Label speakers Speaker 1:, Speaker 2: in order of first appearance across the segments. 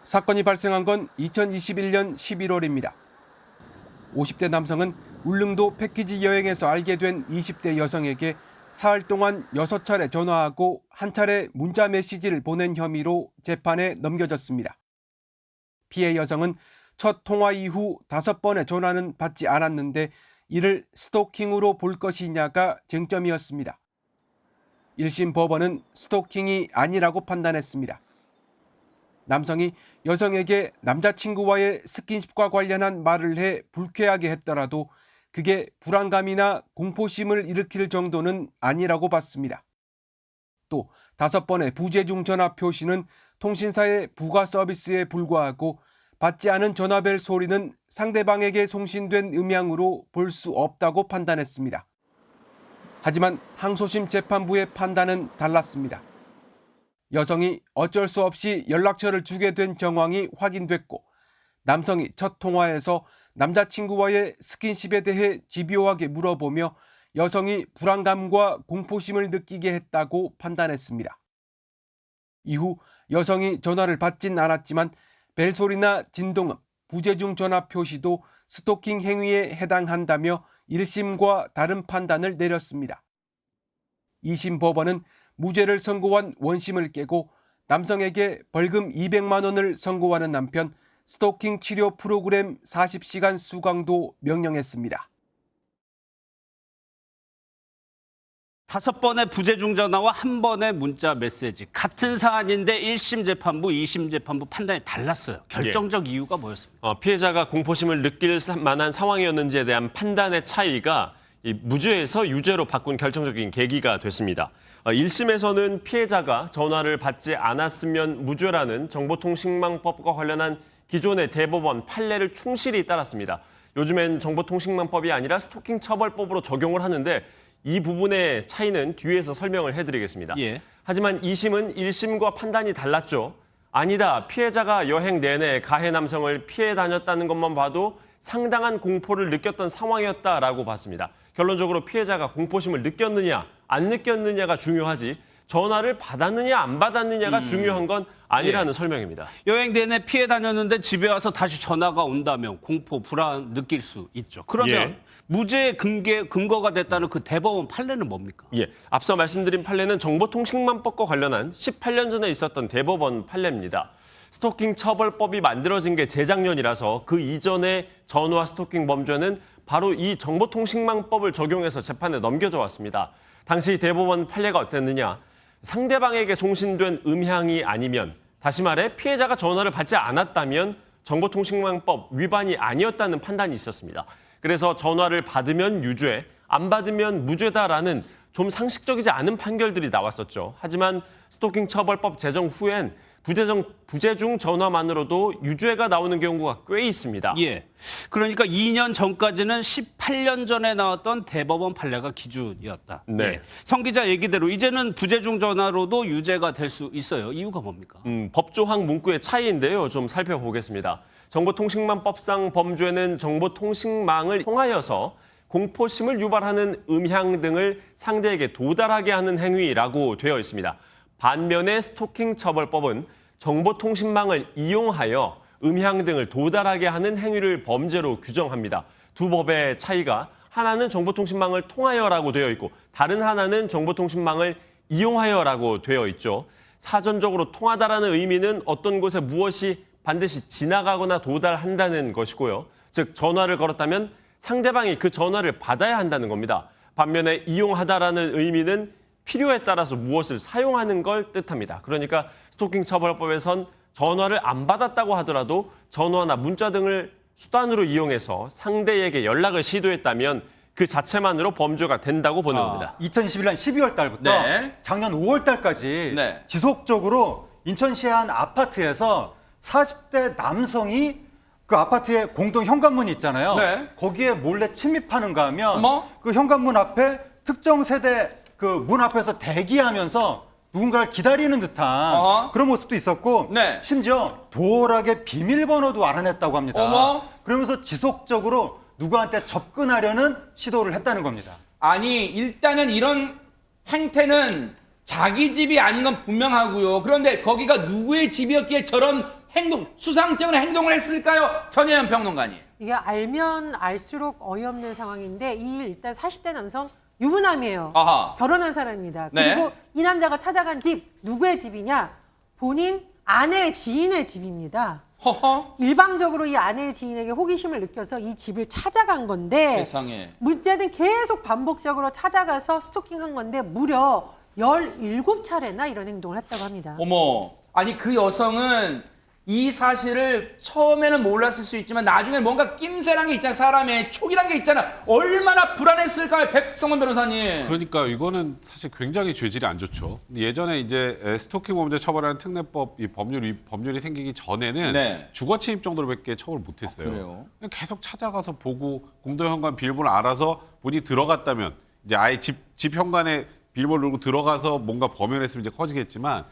Speaker 1: 사건이 발생한 건 2021년 11월입니다. 50대 남성은 울릉도 패키지 여행에서 알게 된 20대 여성에게 사흘 동안 6차례 전화하고 한 차례 문자 메시지를 보낸 혐의로 재판에 넘겨졌습니다. 피해 여성은 첫 통화 이후 5번의 전화는 받지 않았는데 이를 스토킹으로 볼 것이냐가 쟁점이었습니다. 1심 법원은 스토킹이 아니라고 판단했습니다. 남성이 여성에게 남자친구와의 스킨십과 관련한 말을 해 불쾌하게 했더라도 그게 불안감이나 공포심을 일으킬 정도는 아니라고 봤습니다. 또 5번의 부재중 전화 표시는 통신사의 부가 서비스에 불과하고 받지 않은 전화벨 소리는 상대방에게 송신된 음향으로 볼 수 없다고 판단했습니다. 하지만 항소심 재판부의 판단은 달랐습니다. 여성이 어쩔 수 없이 연락처를 주게 된 정황이 확인됐고 남성이 첫 통화에서 남자친구와의 스킨십에 대해 집요하게 물어보며 여성이 불안감과 공포심을 느끼게 했다고 판단했습니다. 이후 여성이 전화를 받진 않았지만 벨소리나 진동음, 부재중 전화 표시도 스토킹 행위에 해당한다며 1심과 다른 판단을 내렸습니다. 2심 법원은 무죄를 선고한 원심을 깨고 남성에게 벌금 200만 원을 선고하는 한편 스토킹 치료 프로그램 40시간 수강도 명령했습니다.
Speaker 2: 5번의 부재중 전화와 1번의 문자 메시지. 같은 사안인데 1심 재판부, 2심 재판부 판단이 달랐어요. 결정적 이유가 뭐였습니까?
Speaker 3: 피해자가 공포심을 느낄 만한 상황이었는지에 대한 판단의 차이가 이 무죄에서 유죄로 바꾼 결정적인 계기가 됐습니다. 1심에서는 피해자가 전화를 받지 않았으면 무죄라는 정보통신망법과 관련한 기존의 대법원 판례를 충실히 따랐습니다. 요즘엔 정보통신망법이 아니라 스토킹 처벌법으로 적용을 하는데 이 부분의 차이는 뒤에서 설명을 해드리겠습니다. 하지만 2심은 1심과 판단이 달랐죠. 아니다, 피해자가 여행 내내 가해 남성을 피해 다녔다는 것만 봐도 상당한 공포를 느꼈던 상황이었다라고 봤습니다. 결론적으로 피해자가 공포심을 느꼈느냐 안 느꼈느냐가 중요하지 전화를 받았느냐 안 받았느냐가 중요한 건 아니라는 설명입니다.
Speaker 2: 여행 내내 피해 다녔는데 집에 와서 다시 전화가 온다면 공포, 불안 느낄 수 있죠. 그러면 무죄의 근거가 됐다는 그 대법원 판례는 뭡니까?
Speaker 3: 앞서 말씀드린 판례는 정보통신망법과 관련한 18년 전에 있었던 대법원 판례입니다. 스토킹 처벌법이 만들어진 게 재작년이라서 그 이전의 전화 스토킹 범죄는 바로 이 정보통신망법을 적용해서 재판에 넘겨져 왔습니다. 당시 대법원 판례가 어땠느냐? 상대방에게 송신된 음향이 아니면, 다시 말해 피해자가 전화를 받지 않았다면 정보통신망법 위반이 아니었다는 판단이 있었습니다. 그래서 전화를 받으면 유죄, 안 받으면 무죄다라는 좀 상식적이지 않은 판결들이 나왔었죠. 하지만 스토킹 처벌법 제정 후엔 부재중 전화만으로도 유죄가 나오는 경우가 꽤 있습니다.
Speaker 2: 그러니까 2년 전까지는 18년 전에 나왔던 대법원 판례가 기준이었다. 성 기자 얘기대로 이제는 부재중 전화로도 유죄가 될 수 있어요. 이유가 뭡니까?
Speaker 3: 법조항 문구의 차이인데요. 좀 살펴보겠습니다. 정보통신망법상 범죄는 정보통신망을 통하여서 공포심을 유발하는 음향 등을 상대에게 도달하게 하는 행위라고 되어 있습니다. 반면에 스토킹 처벌법은 정보통신망을 이용하여 음향 등을 도달하게 하는 행위를 범죄로 규정합니다. 두 법의 차이가 하나는 정보통신망을 통하여라고 되어 있고 다른 하나는 정보통신망을 이용하여라고 되어 있죠. 사전적으로 통하다라는 의미는 어떤 곳에 무엇이 반드시 지나가거나 도달한다는 것이고요. 즉 전화를 걸었다면 상대방이 그 전화를 받아야 한다는 겁니다. 반면에 이용하다라는 의미는 필요에 따라서 무엇을 사용하는 걸 뜻합니다. 그러니까 스토킹 처벌법에선 전화를 안 받았다고 하더라도 전화나 문자 등을 수단으로 이용해서 상대에게 연락을 시도했다면 그 자체만으로 범죄가 된다고 보는 겁니다.
Speaker 4: 2021년 12월 달부터 작년 5월 달까지 지속적으로 인천시의 한 아파트에서 40대 남성이 그 아파트에 공동 현관문이 있잖아요. 거기에 몰래 침입하는가 하면 그 현관문 앞에 특정 세대 그 문 앞에서 대기하면서 누군가를 기다리는 듯한 그런 모습도 있었고 심지어 도어락의 비밀번호도 알아냈다고 합니다. 그러면서 지속적으로 누구한테 접근하려는 시도를 했다는 겁니다.
Speaker 5: 아니 일단은 이런 행태는 자기 집이 아닌 건 분명하고요. 그런데 거기가 누구의 집이었기에 저런 행동, 수상쩍은 행동을 했을까요? 전혜연 평론가님.
Speaker 6: 이게 알면 알수록 어이없는 상황인데 이 일단 40대 남성 유부남이에요.
Speaker 5: 아하.
Speaker 6: 결혼한 사람입니다.
Speaker 5: 네.
Speaker 6: 그리고 이 남자가 찾아간 집 누구의 집이냐? 본인 아내 지인의 집입니다.
Speaker 5: 허허.
Speaker 6: 일방적으로 이 아내의 지인에게 호기심을 느껴서 이 집을 찾아간 건데
Speaker 5: 세상에.
Speaker 6: 문제는 계속 반복적으로 찾아가서 스토킹한 건데 무려 17차례나 이런 행동을 했다고 합니다.
Speaker 5: 어머. 아니 그 여성은 이 사실을 처음에는 몰랐을 수 있지만 나중에 뭔가 낌새란 게 있잖아. 사람의 촉이란 게 있잖아. 얼마나 불안했을까요, 백성원 변호사님.
Speaker 7: 그러니까 이거는 사실 굉장히 죄질이 안 좋죠. 예전에 이제 스토킹 범죄 처벌하는 특례법 이 법률이 생기기 전에는
Speaker 5: 네.
Speaker 7: 주거 침입 정도로밖에 처벌 못했어요.
Speaker 5: 그래요?
Speaker 7: 그냥 계속 찾아가서 보고 공동 현관 비밀번호 알아서 본인이 들어갔다면 이제 아예 집 현관에 비밀번호 누르고 들어가서 뭔가 범행했으면 이제 커지겠지만.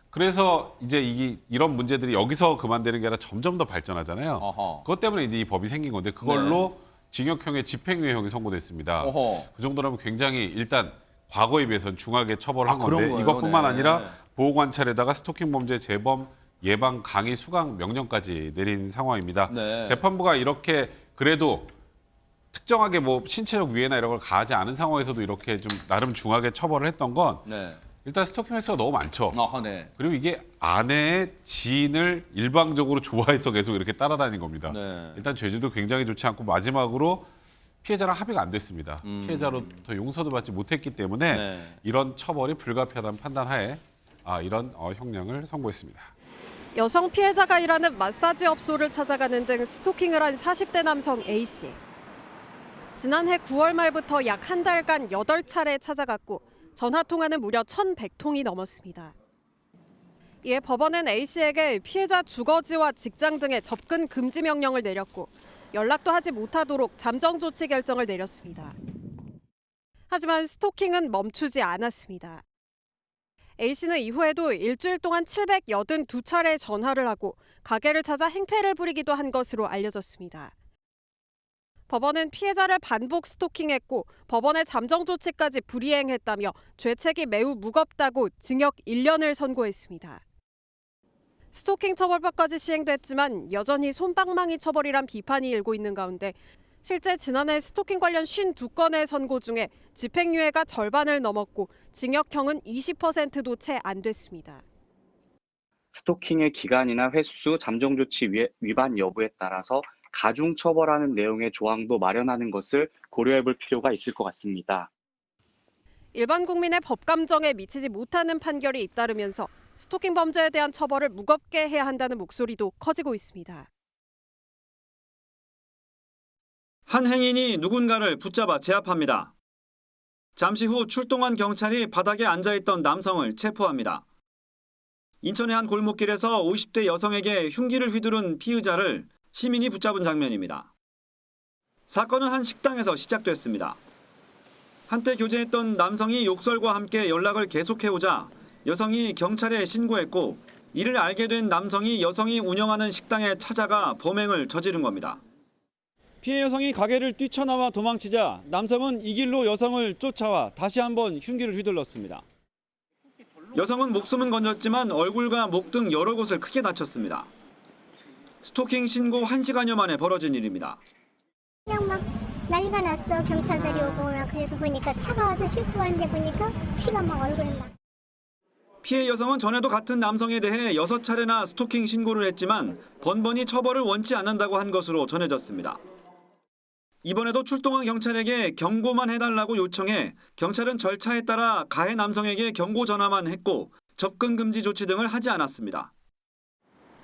Speaker 7: 그래서 이제 이런 문제들이 여기서 그만되는 게 아니라 점점 더 발전하잖아요.
Speaker 5: 어허.
Speaker 7: 그것 때문에 이제 이 법이 생긴 건데 그걸로 징역형의 집행유예형이 선고됐습니다.
Speaker 5: 어허.
Speaker 7: 그 정도라면 굉장히 일단 과거에 비해서는 중하게 처벌한
Speaker 5: 그런
Speaker 7: 건데
Speaker 5: 거예요?
Speaker 7: 이것뿐만
Speaker 5: 네.
Speaker 7: 아니라 보호관찰에다가 스토킹 범죄 재범 예방 강의 수강 명령까지 내린 상황입니다.
Speaker 5: 네.
Speaker 7: 재판부가 이렇게 그래도 특정하게 뭐 신체적 위해나 이런 걸 가하지 않은 상황에서도 이렇게 좀 나름 중하게 처벌을 했던 건
Speaker 5: 네.
Speaker 7: 일단 스토킹 횟수가 너무 많죠.
Speaker 5: 어허, 네.
Speaker 7: 그리고 이게 아내의 지인을 일방적으로 좋아해서 계속 이렇게 따라다닌 겁니다.
Speaker 5: 네.
Speaker 7: 일단 죄질도 굉장히 좋지 않고 마지막으로 피해자랑 합의가 안 됐습니다. 피해자로부터 용서도 받지 못했기 때문에
Speaker 5: 네.
Speaker 7: 이런 처벌이 불가피하다는 판단하에 이런 형량을 선고했습니다.
Speaker 8: 여성 피해자가 일하는 마사지 업소를 찾아가는 등 스토킹을 한 40대 남성 A씨. 지난해 9월 말부터 약 한 달간 8차례 찾아갔고 전화 통화는 무려 1,100통이 넘었습니다. 이에 법원은 A씨에게 피해자 주거지와 직장 등의 접근 금지 명령을 내렸고 연락도 하지 못하도록 잠정 조치 결정을 내렸습니다. 하지만 스토킹은 멈추지 않았습니다. A씨는 이후에도 일주일 동안 782차례 전화를 하고 가게를 찾아 행패를 부리기도 한 것으로 알려졌습니다. 법원은 피해자를 반복 스토킹했고 법원의 잠정 조치까지 불이행했다며 죄책이 매우 무겁다고 징역 1년을 선고했습니다. 스토킹 처벌법까지 시행됐지만 여전히 솜방망이 처벌이란 비판이 일고 있는 가운데 실제 지난해 스토킹 관련 52건의 선고 중에 집행유예가 절반을 넘었고 징역형은 20%도 채 안 됐습니다.
Speaker 9: 스토킹의 기간이나 횟수, 잠정조치 위반 여부에 따라서 가중 처벌하는 내용의 조항도 마련하는 것을 고려해 볼 필요가 있을 것 같습니다.
Speaker 8: 일반 국민의 법 감정에 미치지 못하는 판결이 잇따르면서 스토킹 범죄에 대한 처벌을 무겁게 해야 한다는 목소리도 커지고 있습니다.
Speaker 10: 한 행인이 누군가를 붙잡아 제압합니다. 잠시 후 출동한 경찰이 바닥에 앉아있던 남성을 체포합니다. 인천의 한 골목길에서 50대 여성에게 흉기를 휘두른 피의자를 시민이 붙잡은 장면입니다. 사건은 한 식당에서 시작됐습니다. 한때 교제했던 남성이 욕설과 함께 연락을 계속해오자 여성이 경찰에 신고했고 이를 알게 된 남성이 여성이 운영하는 식당에 찾아가 범행을 저지른 겁니다. 피해 여성이 가게를 뛰쳐나와 도망치자 남성은 이 길로 여성을 쫓아와 다시 한번 흉기를 휘둘렀습니다. 여성은 목숨은 건졌지만 얼굴과 목 등 여러 곳을 크게 다쳤습니다. 스토킹 신고 1시간여 만에 벌어진 일입니다.
Speaker 11: 그냥 막 난리가 났어. 경찰들이 오고 그래서 보니까 차가 와서 싣고 가는데 보니까 피가 막 얼굴에 막.
Speaker 10: 피해 여성은 전에도 같은 남성에 대해 6차례나 스토킹 신고를 했지만 번번이 처벌을 원치 않는다고 한 것으로 전해졌습니다. 이번에도 출동한 경찰에게 경고만 해달라고 요청해 경찰은 절차에 따라 가해 남성에게 경고 전화만 했고 접근 금지 조치 등을 하지 않았습니다.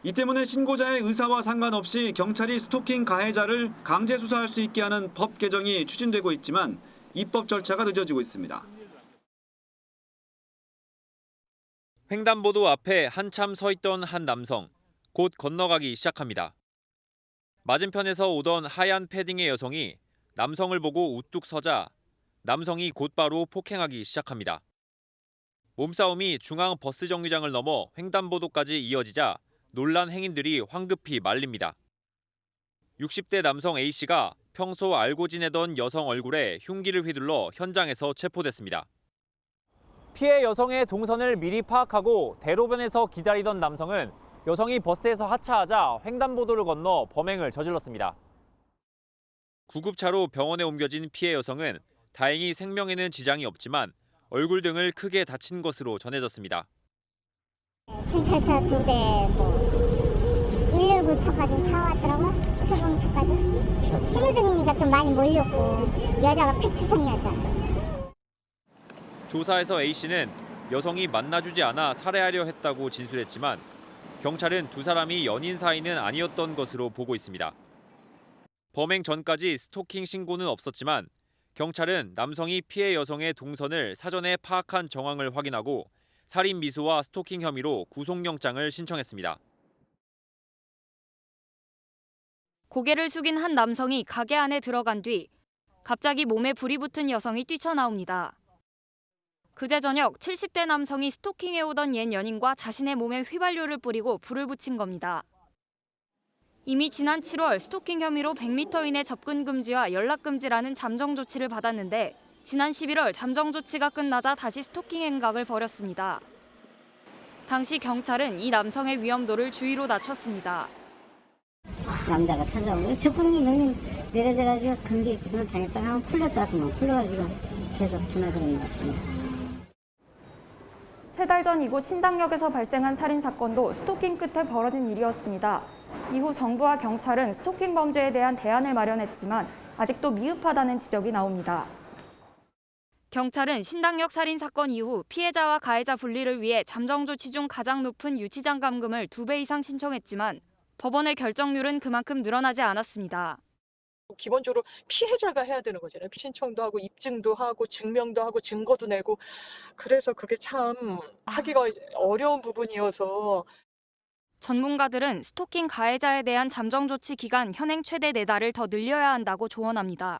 Speaker 10: 이 때문에 신고자의 의사와 상관없이 경찰이 스토킹 가해자를 강제 수사할 수 있게 하는 법 개정이 추진되고 있지만 입법 절차가 늦어지고 있습니다.
Speaker 12: 횡단보도 앞에 한참 서 있던 한 남성, 곧 건너가기 시작합니다. 맞은편에서 오던 하얀 패딩의 여성이 남성을 보고 우뚝 서자 남성이 곧바로 폭행하기 시작합니다. 몸싸움이 중앙 버스 정류장을 넘어 횡단보도까지 이어지자 놀란 행인들이 황급히 말립니다. 60대 남성 A씨가 평소 알고 지내던 여성 얼굴에 흉기를 휘둘러 현장에서 체포됐습니다. 피해 여성의 동선을 미리 파악하고 대로변에서 기다리던 남성은 여성이 버스에서 하차하자 횡단보도를 건너 범행을 저질렀습니다. 구급차로 병원에 옮겨진 피해 여성은 다행히 생명에는 지장이 없지만 얼굴 등을 크게 다친 것으로 전해졌습니다.
Speaker 11: 경찰차 2대, 119 차까지 차 왔더라고. 소방차까지. 신호등이니까 좀 많이 몰렸고 여자가 피투성 여자.
Speaker 12: 조사에서 A씨는 여성이 만나주지 않아 살해하려 했다고 진술했지만 경찰은 두 사람이 연인 사이는 아니었던 것으로 보고 있습니다. 범행 전까지 스토킹 신고는 없었지만 경찰은 남성이 피해 여성의 동선을 사전에 파악한 정황을 확인하고 살인 미수와 스토킹 혐의로 구속영장을 신청했습니다.
Speaker 13: 고개를 숙인 한 남성이 가게 안에 들어간 뒤 갑자기 몸에 불이 붙은 여성이 뛰쳐나옵니다. 그제 저녁 70대 남성이 스토킹해오던 옛 연인과 자신의 몸에 휘발유를 뿌리고 불을 붙인 겁니다. 이미 지난 7월 스토킹 혐의로 100m 이내 접근 금지와 연락 금지라는 잠정 조치를 받았는데 지난 11월 잠정 조치가 끝나자 다시 스토킹 행각을 벌였습니다. 당시 경찰은 이 남성의 위험도를 주의로 낮췄습니다.
Speaker 11: 남자가 찾아오고 접근이 너는 내려져가지고 금기 그걸 당했다가 하면 풀렸다더만 풀려가지고 계속 드나드는 것 같습니다.
Speaker 13: 3달 전 이곳 신당역에서 발생한 살인 사건도 스토킹 끝에 벌어진 일이었습니다. 이후 정부와 경찰은 스토킹 범죄에 대한 대안을 마련했지만 아직도 미흡하다는 지적이 나옵니다. 경찰은 신당역 살인 사건 이후 피해자와 가해자 분리를 위해 잠정 조치 중 가장 높은 유치장 감금을 2배 이상 신청했지만 법원의 결정률은 그만큼 늘어나지 않았습니다.
Speaker 14: 기본적으로 피해자가 해야 되는 거잖아요. 신청도 하고 입증도 하고 증명도 하고 증거도 내고 그래서 그게 참 하기가 어려운 부분이어서
Speaker 13: 전문가들은 스토킹 가해자에 대한 잠정 조치 기간 현행 최대 4달을 더 늘려야 한다고 조언합니다.